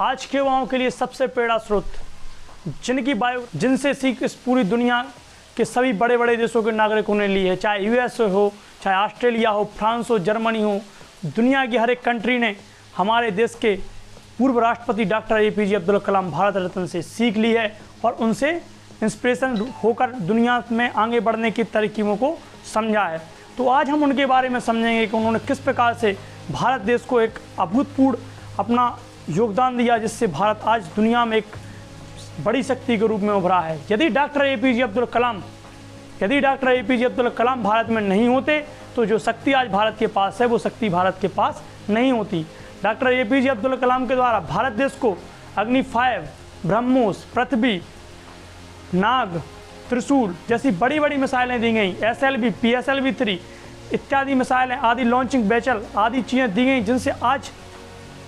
आज के युवाओं के लिए सबसे प्रेरणा स्रोत, जिनसे सीख इस पूरी दुनिया के सभी बड़े बड़े देशों के नागरिकों ने ली है, चाहे यूएस हो, चाहे ऑस्ट्रेलिया हो, फ्रांस हो, जर्मनी हो। दुनिया की हर एक कंट्री ने हमारे देश के पूर्व राष्ट्रपति डॉक्टर एपीजे अब्दुल कलाम भारत रत्न से सीख ली है और उनसे इंस्पिरेशन होकर दुनिया में आगे बढ़ने की तरकीबों को समझा है। तो आज हम उनके बारे में समझेंगे कि उन्होंने किस प्रकार से भारत देश को एक अभूतपूर्व अपना योगदान दिया, जिससे भारत आज दुनिया में एक बड़ी शक्ति के रूप में उभरा है। यदि डॉक्टर एपीजे अब्दुल कलाम भारत में नहीं होते तो जो शक्ति आज भारत के पास है वो शक्ति भारत के पास नहीं होती। डॉक्टर एपीजे अब्दुल कलाम के द्वारा भारत देश को अग्नि 5, ब्रह्मोस, पृथ्वी, नाग, त्रिशूल जैसी बड़ी बड़ी मिसाइलें दी गई, SLV, PSLV 3 इत्यादि मिसाइलें आदि, लॉन्चिंग बैचल आदि चीज़ें दी गई, जिनसे आज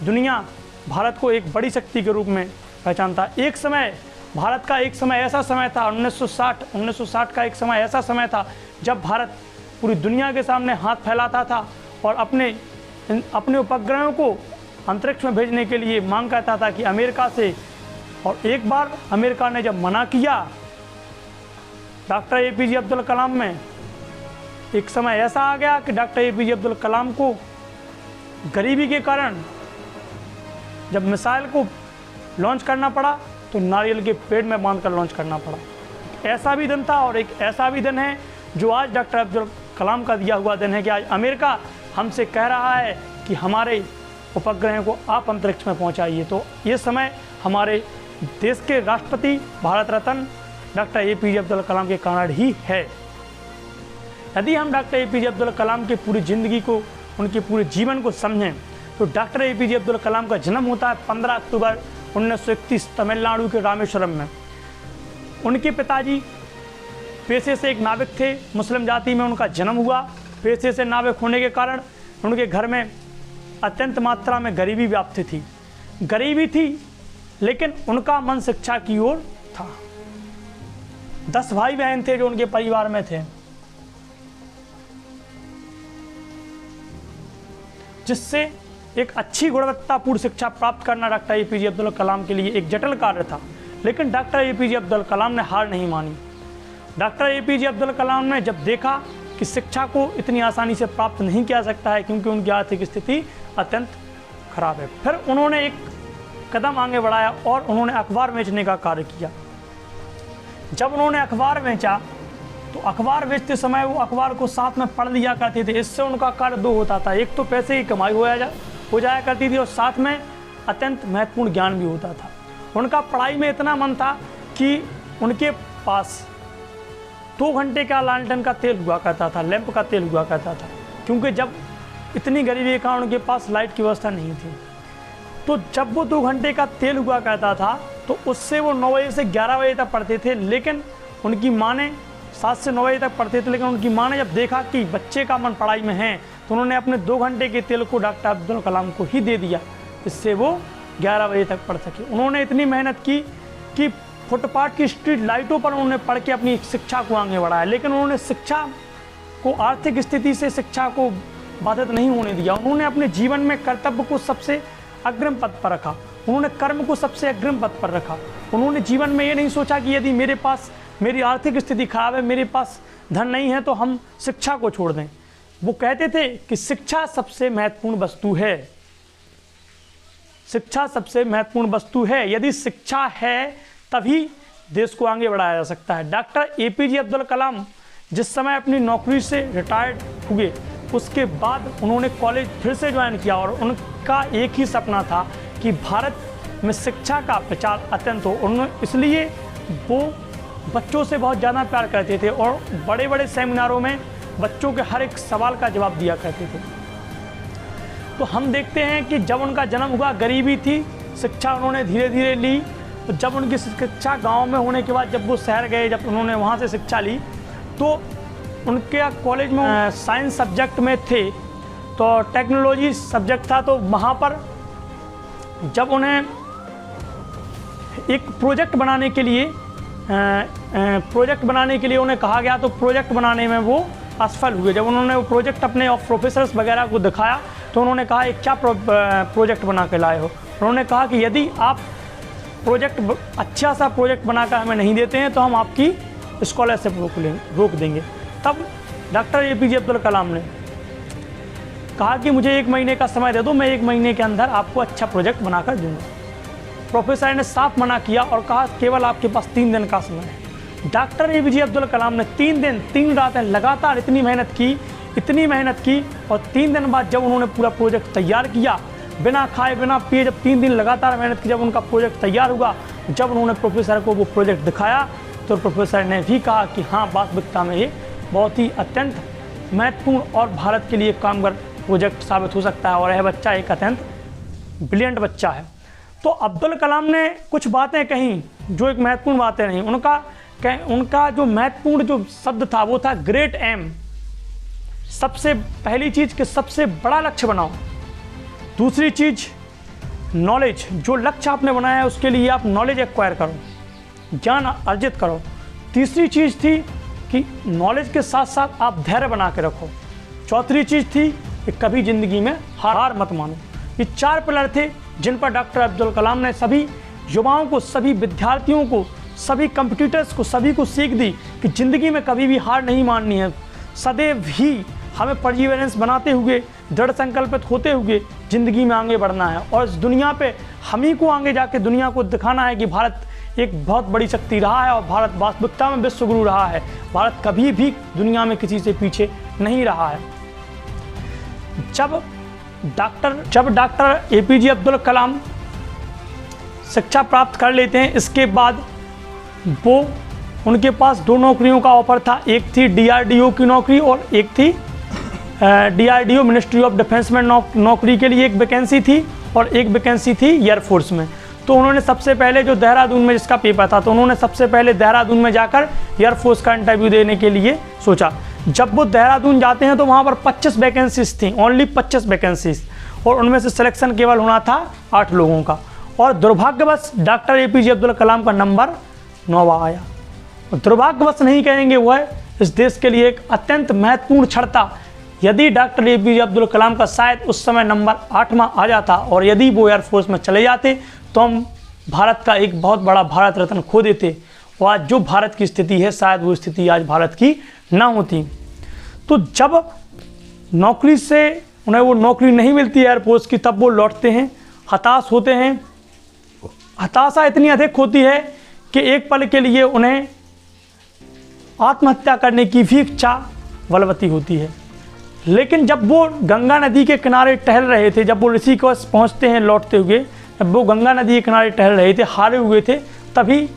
दुनिया भारत को एक बड़ी शक्ति के रूप में पहचानता है। एक समय भारत का ऐसा समय था 1960 का एक समय ऐसा समय था जब भारत पूरी दुनिया के सामने हाथ फैलाता था और अपने उपग्रहों को अंतरिक्ष में भेजने के लिए मांग करता था कि अमेरिका से। और एक बार अमेरिका ने जब मना किया, डॉक्टर एपीजे अब्दुल कलाम में एक समय ऐसा आ गया कि डॉक्टर एपीजे अब्दुल कलाम को गरीबी के कारण जब मिसाइल को लॉन्च करना पड़ा तो नारियल के पेड़ में बांधकर लॉन्च करना पड़ा। ऐसा भी दिन था और एक ऐसा भी दिन है जो आज डॉक्टर अब्दुल कलाम का दिया हुआ दिन है कि आज अमेरिका हमसे कह रहा है कि हमारे उपग्रह को आप अंतरिक्ष में पहुंचाइए। तो ये समय हमारे देश के राष्ट्रपति भारत रत्न डॉक्टर एपीजे अब्दुल कलाम के कारण ही है। यदि हम डॉक्टर एपीजे अब्दुल कलाम की पूरी ज़िंदगी को, उनके पूरे जीवन को समझें तो डॉक्टर एपीजे अब्दुल कलाम का जन्म होता है 15 अक्टूबर 1931 तमिलनाडु के रामेश्वरम में। उनके पिताजी पेशे से एक नाविक थे, मुस्लिम जाति में उनका जन्म हुआ। पेशे से नाविक होने के कारण उनके घर में अत्यंत मात्रा में गरीबी व्याप्त थी। गरीबी थी लेकिन उनका मन शिक्षा की ओर था। 10 भाई बहन थे जो उनके परिवार में थे, जिससे एक अच्छी गुणवत्तापूर्ण शिक्षा प्राप्त करना डॉक्टर एपीजे अब्दुल कलाम के लिए एक जटिल कार्य था। लेकिन डॉक्टर एपीजे अब्दुल कलाम ने हार नहीं मानी। डॉक्टर एपीजे अब्दुल कलाम ने जब देखा कि शिक्षा को इतनी आसानी से प्राप्त नहीं किया सकता है क्योंकि उनकी आर्थिक स्थिति अत्यंत खराब है, फिर उन्होंने एक कदम आगे बढ़ाया और उन्होंने अखबार बेचने का कार्य किया। जब उन्होंने अखबार बेचा तो अखबार बेचते समय वो अखबार को साथ में पढ़ लिया करते थे। इससे उनका कार्य दो होता था, एक तो पैसे की कमाई हो जाया करती थी और साथ में अत्यंत महत्वपूर्ण ज्ञान भी होता था। उनका पढ़ाई में इतना मन था कि उनके पास 2 घंटे का लालटेन का तेल हुआ करता था, लैंप का तेल हुआ करता था, क्योंकि जब इतनी गरीबी के कारण उनके पास लाइट की व्यवस्था नहीं थी। तो जब वो 2 घंटे का तेल हुआ करता था तो उससे वो 9 बजे से 11 बजे तक पढ़ते थे। लेकिन उनकी माँ ने 7 से 9 बजे तक पढ़ते थे, लेकिन उनकी माँ ने जब देखा कि बच्चे का मन पढ़ाई में है तो उन्होंने अपने 2 घंटे के तेल को डॉक्टर अब्दुल कलाम को ही दे दिया, इससे वो 11 बजे तक पढ़ सके। उन्होंने इतनी मेहनत की कि फुटपाथ की स्ट्रीट लाइटों पर उन्होंने पढ़ के अपनी शिक्षा को आगे बढ़ाया। लेकिन उन्होंने शिक्षा को, आर्थिक स्थिति से शिक्षा को बाधित नहीं होने दिया। उन्होंने अपने जीवन में कर्तव्य को सबसे अग्रिम पद पर रखा, उन्होंने कर्म को सबसे अग्रिम पद पर रखा। उन्होंने जीवन में ये नहीं सोचा कि यदि मेरी आर्थिक स्थिति खराब है, मेरे पास धन नहीं है तो हम शिक्षा को छोड़ दें। वो कहते थे कि शिक्षा सबसे महत्वपूर्ण वस्तु है, शिक्षा सबसे महत्वपूर्ण वस्तु है। यदि शिक्षा है तभी देश को आगे बढ़ाया जा सकता है। डॉक्टर एपीजे अब्दुल कलाम जिस समय अपनी नौकरी से रिटायर्ड हुए उसके बाद उन्होंने कॉलेज फिर से ज्वाइन किया और उनका एक ही सपना था कि भारत में शिक्षा का प्रचार अत्यंत हो। इसलिए वो बच्चों से बहुत ज़्यादा प्यार करते थे और बड़े बड़े सेमिनारों में बच्चों के हर एक सवाल का जवाब दिया करते थे। तो हम देखते हैं कि जब उनका जन्म हुआ, गरीबी थी, शिक्षा उन्होंने धीरे धीरे ली। तो जब उनकी शिक्षा गांव में होने के बाद जब वो शहर गए, जब उन्होंने वहाँ से शिक्षा ली तो उनके कॉलेज में साइंस सब्जेक्ट में थे तो टेक्नोलॉजी सब्जेक्ट था। तो वहाँ पर जब उन्हें एक प्रोजेक्ट बनाने के लिए उन्हें कहा गया तो प्रोजेक्ट बनाने में वो असफल हुए। जब उन्होंने वो प्रोजेक्ट अपने प्रोफेसर्स वगैरह को दिखाया तो उन्होंने कहा एक क्या प्रोजेक्ट बना के लाए हो। उन्होंने कहा कि यदि आप अच्छा सा प्रोजेक्ट बनाकर हमें नहीं देते हैं तो हम आपकी स्कॉलरशिप रोक देंगे। तब डॉक्टर APJ अब्दुल कलाम ने कहा कि मुझे 1 महीने का समय दे दो, मैं 1 महीने के अंदर आपको अच्छा प्रोजेक्ट बनाकर दूंगा। प्रोफेसर ने साफ मना किया और कहा केवल आपके पास 3 दिन का समय है। डॉक्टर APJ अब्दुल कलाम ने 3 दिन 3 रातें लगातार इतनी मेहनत की और 3 दिन बाद जब उन्होंने पूरा प्रोजेक्ट तैयार किया, बिना खाए बिना पिए, जब 3 दिन लगातार मेहनत की, जब उनका प्रोजेक्ट तैयार हुआ, जब उन्होंने प्रोफेसर को वो प्रोजेक्ट दिखाया तो प्रोफेसर ने भी कहा कि हाँ, वास्तविकता में ये बहुत ही अत्यंत महत्वपूर्ण और भारत के लिए कामगार प्रोजेक्ट साबित हो सकता है और यह बच्चा एक अत्यंत ब्रिलियंट बच्चा है। तो अब्दुल कलाम ने कुछ बातें कहीं जो एक महत्वपूर्ण बातें नहीं, उनका जो महत्वपूर्ण जो शब्द था वो था ग्रेट एम। सबसे पहली चीज़ कि सबसे बड़ा लक्ष्य बनाओ। दूसरी चीज़ नॉलेज, जो लक्ष्य आपने बनाया है उसके लिए आप नॉलेज एक्वायर करो, ज्ञान अर्जित करो। तीसरी चीज़ थी कि नॉलेज के साथ साथ आप धैर्य बना के रखो। चौथी चीज़ थी कि कभी ज़िंदगी में हार मत मानो। ये 4 पिलर थे जिन पर डॉक्टर अब्दुल कलाम ने सभी युवाओं को, सभी विद्यार्थियों को, सभी कंपटीटर्स को, सभी को सीख दी कि ज़िंदगी में कभी भी हार नहीं माननी है। सदैव ही हमें परसिवरेंस बनाते हुए, दृढ़ संकल्पित होते हुए ज़िंदगी में आगे बढ़ना है और इस दुनिया पे हम ही को आगे जाके दुनिया को दिखाना है कि भारत एक बहुत बड़ी शक्ति रहा है और भारत वास्तविकता में विश्वगुरु रहा है। भारत कभी भी दुनिया में किसी से पीछे नहीं रहा है। जब डॉक्टर APJ अब्दुल कलाम शिक्षा प्राप्त कर लेते हैं, इसके बाद वो उनके पास 2 नौकरियों का ऑफर था। एक थी DRDO की नौकरी और एक थी DRDO मिनिस्ट्री ऑफ डिफेंस में नौकरी के लिए एक वैकेंसी थी और एक वैकेंसी थी एयरफोर्स में। तो उन्होंने सबसे पहले जो देहरादून में जिसका पेपर था, तो उन्होंने सबसे पहले देहरादून में जाकर एयरफोर्स का इंटरव्यू देने के लिए सोचा। जब वो देहरादून जाते हैं तो वहाँ पर 25 वैकेंसीज थी, ओनली 25 वैकेंसीज, और उनमें से सिलेक्शन केवल होना था 8 लोगों का। और दुर्भाग्यवश डॉक्टर APJ अब्दुल कलाम का नंबर 9वां आया। दुर्भाग्यवश नहीं कहेंगे, वह इस देश के लिए एक अत्यंत महत्वपूर्ण क्षण था। यदि डॉक्टर APJ अब्दुल कलाम का शायद उस समय नंबर 8वां आ जाता और यदि वो एयरफोर्स में चले जाते तो हम भारत का एक बहुत बड़ा भारत रत्न खो देते और आज जो भारत की स्थिति है शायद वो स्थिति आज भारत की ना होती। तो जब नौकरी से उन्हें वो नौकरी नहीं मिलती एयरफोर्स की, तब वो लौटते हैं, हताश होते हैं। हताशा इतनी अधिक होती है कि एक पल के लिए उन्हें आत्महत्या करने की भी इच्छा बलवती होती है। लेकिन जब वो गंगा नदी के किनारे टहल रहे थे, जब वो ऋषिकेश पहुंचते हैं लौटते हुए, जब वो गंगा नदी के किनारे टहल रहे थे, हारे हुए थे, तभी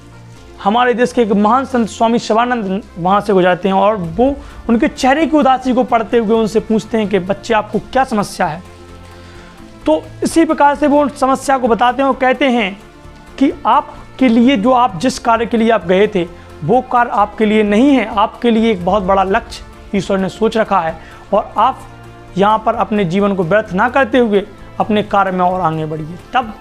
हमारे देश के एक महान संत स्वामी शिवानंद वहाँ से गुजरते हैं और वो उनके चेहरे की उदासी को पढ़ते हुए उनसे पूछते हैं कि बच्चे आपको क्या समस्या है। तो इसी प्रकार से वो उन समस्या को बताते हैं और कहते हैं कि आपके लिए जो आप जिस कार्य के लिए आप गए थे वो कार्य आपके लिए नहीं है, आपके लिए एक बहुत बड़ा लक्ष्य ईश्वर ने सोच रखा है और आप यहाँ पर अपने जीवन को व्यर्थ ना करते हुए अपने कार्य में और आगे बढ़िए। तब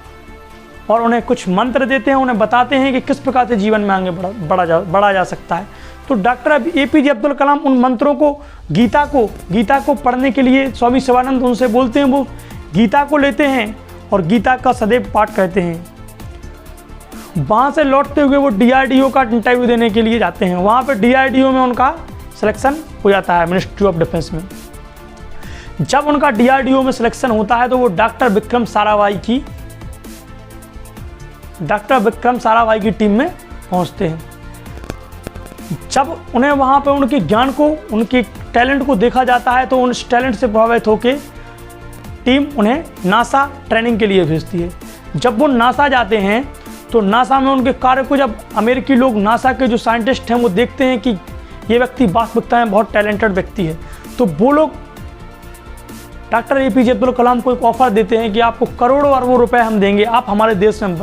और उन्हें कुछ मंत्र देते हैं, उन्हें बताते हैं कि किस प्रकार से जीवन में आगे बढ़ा जा सकता है। तो डॉक्टर APJ अब्दुल कलाम उन मंत्रों को, गीता को पढ़ने के लिए स्वामी शिवानंद उनसे बोलते हैं, वो गीता को लेते हैं और गीता का सदैव पाठ करते हैं। वहाँ से लौटते हुए वो DRDO का इंटरव्यू देने के लिए जाते हैं। वहाँ पर DRDO में उनका सिलेक्शन हो जाता है, मिनिस्ट्री ऑफ डिफेंस में। जब उनका DRDO में सिलेक्शन होता है तो वो डॉक्टर विक्रम साराभाई की टीम में पहुंचते हैं। जब उन्हें वहां पे उनके ज्ञान को, उनके टैलेंट को देखा जाता है तो उस टैलेंट से प्रभावित होकर टीम उन्हें नासा ट्रेनिंग के लिए भेजती है। जब वो नासा जाते हैं तो नासा में उनके कार्य को, जब अमेरिकी लोग, नासा के जो साइंटिस्ट हैं, वो देखते हैं कि ये व्यक्ति वास्तविकता में बहुत टैलेंटेड व्यक्ति है, तो वो लोग डॉक्टर APJ अब्दुल कलाम को एक ऑफर देते हैं कि आपको करोड़ों अरबों रुपए हम देंगे, आप हमारे देश में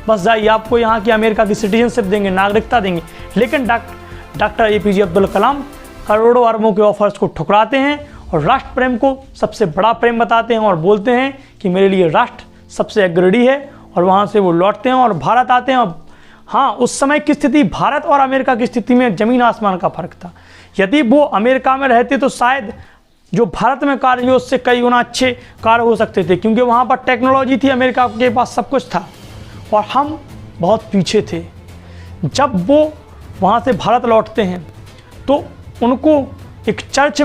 बस जाइए, आपको यहाँ की अमेरिका की सिटीजनशिप देंगे, नागरिकता देंगे। लेकिन डॉक्टर APJ अब्दुल कलाम करोड़ों अरबों के ऑफर्स को ठुकराते हैं और राष्ट्र प्रेम को सबसे बड़ा प्रेम बताते हैं और बोलते हैं कि मेरे लिए राष्ट्र सबसे अग्रणी है। और वहाँ से वो लौटते हैं और भारत आते हैं। और हाँ, उस समय की स्थिति भारत और अमेरिका की स्थिति में ज़मीन आसमान का फ़र्क था। यदि वो अमेरिका में रहते तो शायद जो भारत में कार्य हुए उससे कई गुना अच्छे कार्य हो सकते थे, क्योंकि वहाँ पर टेक्नोलॉजी थी, अमेरिका के पास सब कुछ था और हम बहुत पीछे थे। जब वो वहाँ से भारत लौटते हैं तो उनको एक चर्च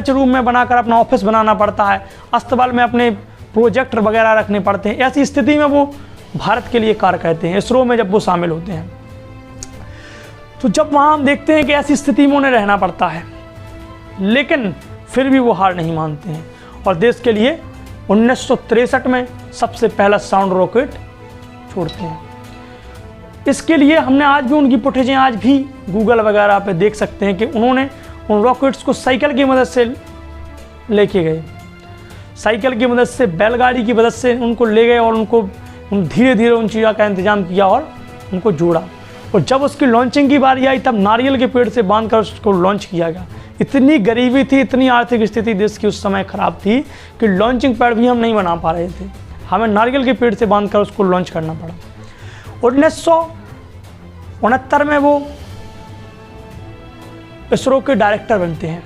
रूम में बनाकर अपना ऑफिस बनाना पड़ता है, अस्तबल में अपने प्रोजेक्ट वगैरह रखने पड़ते हैं। ऐसी स्थिति में वो भारत के लिए कार्य करते हैं, इसरो में जब वो शामिल होते हैं। तो जब वहाँ हम देखते हैं कि ऐसी स्थिति में उन्हें रहना पड़ता है, लेकिन फिर भी वो हार नहीं मानते हैं और देश के लिए 1963 में सबसे पहला साउंड रॉकेट छोड़ते हैं। इसके लिए हमने आज भी उनकी फुटेजें आज भी गूगल वगैरह पे देख सकते हैं कि उन्होंने उन रॉकेट्स को साइकिल की मदद से लेके गए, साइकिल की मदद से, बैलगाड़ी की मदद से उनको ले गए और उनको धीरे धीरे उन चीज़ों का इंतजाम किया और उनको जोड़ा। और जब उसकी लॉन्चिंग की बारी आई तब नारियल के पेड़ से बांधकर उसको लॉन्च किया गया। इतनी गरीबी थी, इतनी आर्थिक स्थिति देश की उस समय खराब थी कि लॉन्चिंग पैड भी हम नहीं बना पा रहे थे, हमें नारियल के पेड़ से बांधकर उसको लॉन्च करना पड़ा। 1969 में वो इसरो के डायरेक्टर बनते हैं।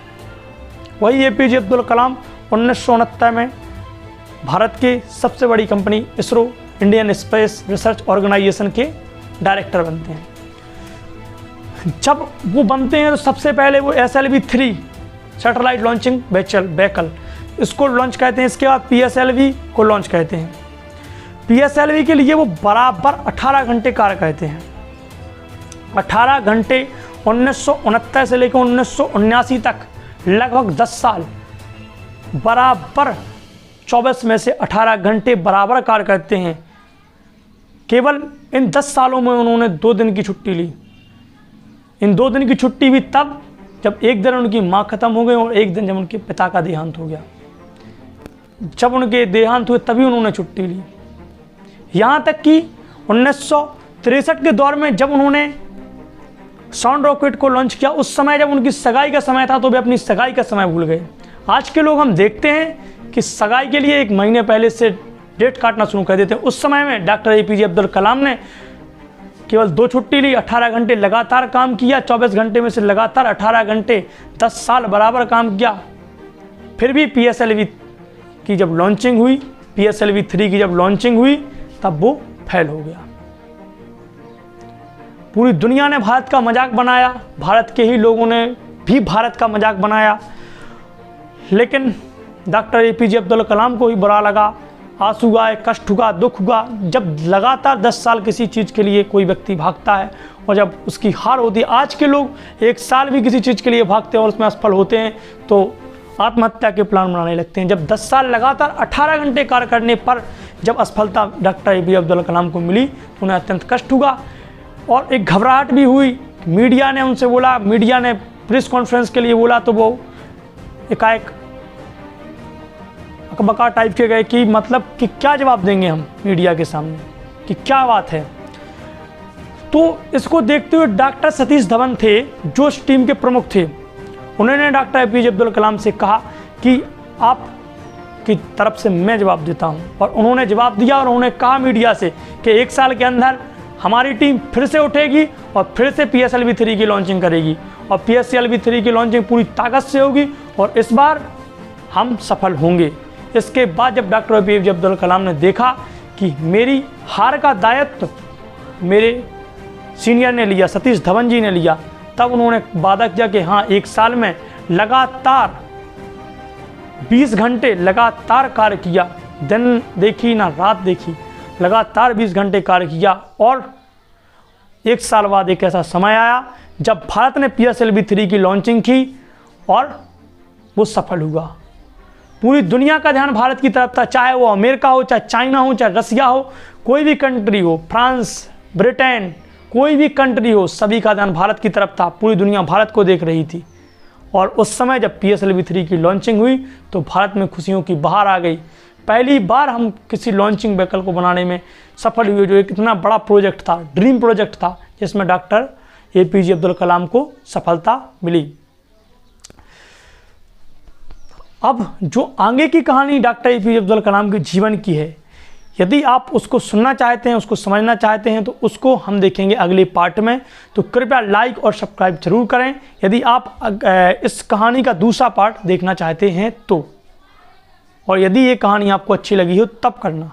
वही एपीजे अब्दुल कलाम 1969 में भारत के सबसे बड़ी company ISRO, Indian Space Research Organisation के डायरेक्टर बनते हैं। जब वो बनते हैं तो सबसे पहले वो SLV-3 सैटेलाइट लॉन्चिंग व्हीकल इसको लॉन्च कहते हैं। इसके बाद PSLV को लॉन्च कहते हैं। PSLV के लिए वो बराबर 18 घंटे कार्य करते हैं। 18 घंटे 1969 से लेकर 1979 तक, लगभग 10 साल बराबर 24 में से 18 घंटे बराबर कार्य करते हैं। केवल इन 10 सालों में उन्होंने 2 दिन की छुट्टी ली। इन 2 दिन की छुट्टी भी तब जब एक दिन उनकी माँ खत्म हो गई और एक दिन जब उनके पिता का देहांत हो गया। जब उनके देहांत हुए तभी उन्होंने छुट्टी ली। यहाँ तक कि 1963 के दौर में जब उन्होंने साउंड रॉकेट को लॉन्च किया, उस समय जब उनकी सगाई का समय था तो वे अपनी सगाई का समय भूल गए। आज के लोग हम देखते हैं कि सगाई के लिए 1 महीने पहले से डेट काटना शुरू कर देते हैं। उस समय में डॉक्टर APJ अब्दुल कलाम ने केवल 2 छुट्टी ली, 18 घंटे लगातार काम किया, 24 घंटे में से लगातार 18 घंटे 10 साल बराबर काम किया। फिर भी PSLV की जब लॉन्चिंग हुई, PSLV-3 की जब लॉन्चिंग हुई तब वो फेल हो गया। पूरी दुनिया ने भारत का मजाक बनाया, भारत के ही लोगों ने भी भारत का मजाक बनाया, लेकिन डॉक्टर APJ अब्दुल कलाम को ही बुरा लगा, आंसू आए, कष्ट हुआ, दुख हुआ। जब लगातार 10 साल किसी चीज़ के लिए कोई व्यक्ति भागता है और जब उसकी हार होती है, आज के लोग 1 साल भी किसी चीज़ के लिए भागते हैं और उसमें असफल होते हैं तो आत्महत्या के प्लान बनाने लगते हैं। जब 10 साल लगातार 18 घंटे कार्य करने पर जब असफलता डॉक्टर APJ अब्दुल कलाम को मिली तो उन्हें अत्यंत कष्ट हुआ और एक घबराहट भी हुई। मीडिया ने उनसे बोला, मीडिया ने प्रेस कॉन्फ्रेंस के लिए बोला तो वो एकाएक अकबका टाइप के गए कि मतलब कि क्या जवाब देंगे हम मीडिया के सामने, कि क्या बात है। तो इसको देखते हुए डॉक्टर सतीश धवन थे जो इस टीम के प्रमुख थे, उन्होंने डॉक्टर APJ अब्दुल कलाम से कहा कि आप की तरफ से मैं जवाब देता हूं, और उन्होंने जवाब दिया और उन्होंने कहा मीडिया से कि 1 साल के अंदर हमारी टीम फिर से उठेगी और फिर से PSLV-3 की लॉन्चिंग करेगी और PSLV-3 की लॉन्चिंग पूरी ताकत से होगी और इस बार हम सफल होंगे। इसके बाद जब डॉक्टर APJ अब्दुल कलाम ने देखा कि मेरी हार का दायित्व मेरे सीनियर ने लिया, सतीश धवन जी ने लिया, तब उन्होंने वादा किया कि हाँ 1 साल में लगातार 20 घंटे लगातार कार्य किया, दिन देखी ना रात देखी, लगातार 20 घंटे कार्य किया। और 1 साल बाद एक ऐसा समय आया जब भारत ने PSLV-3 की लॉन्चिंग की और वो सफल हुआ। पूरी दुनिया का ध्यान भारत की तरफ था, चाहे वो अमेरिका हो, चाहे चाइना हो, चाहे रसिया हो, कोई भी कंट्री हो, फ्रांस, ब्रिटेन, कोई भी कंट्री हो, सभी का ध्यान भारत की तरफ था। पूरी दुनिया भारत को देख रही थी और उस समय जब PSLV-3 की लॉन्चिंग हुई तो भारत में खुशियों की बहार आ गई। पहली बार हम किसी लॉन्चिंग व्हीकल को बनाने में सफल हुए, जो एक इतना बड़ा प्रोजेक्ट था, ड्रीम प्रोजेक्ट था, जिसमें डॉक्टर APJ अब्दुल कलाम को सफलता मिली। अब जो आगे की कहानी डॉक्टर APJ अब्दुल कलाम के जीवन की है, यदि आप उसको सुनना चाहते हैं, उसको समझना चाहते हैं, तो उसको हम देखेंगे अगले पार्ट में। तो कृपया लाइक और सब्सक्राइब जरूर करें यदि आप इस कहानी का दूसरा पार्ट देखना चाहते हैं तो, और यदि ये कहानी आपको अच्छी लगी हो तब करना।